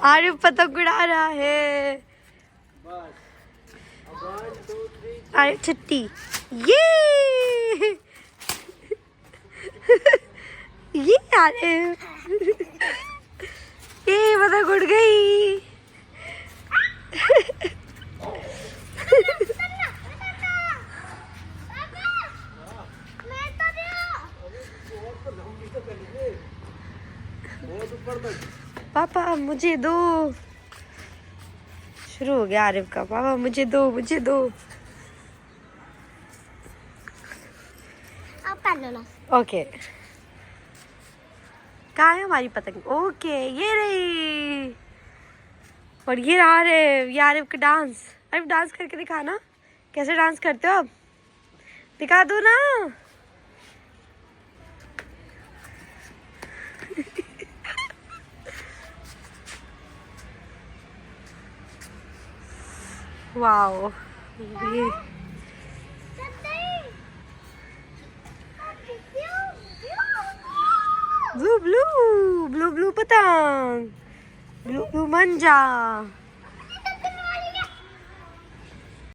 आरिफ पतंग उड़ा रहा है। आरिफ छुट्टी। ये ये आरिफ ये पतंग उड़ गई। पापा मुझे दो। शुरू हो गया आरिफ का, पापा मुझे दो मुझे दो। ओके कहाँ है हमारी पतंग? ओके ये रही। और ये रहा आरिफ, ये आरिफ का डांस। आरिफ डांस करके दिखाना, कैसे डांस करते हो आप? दिखा दो ना। वाओ ये ब्लू ब्लू ब्लू ब्लू पतंग, ब्लू ब्लू मंजा।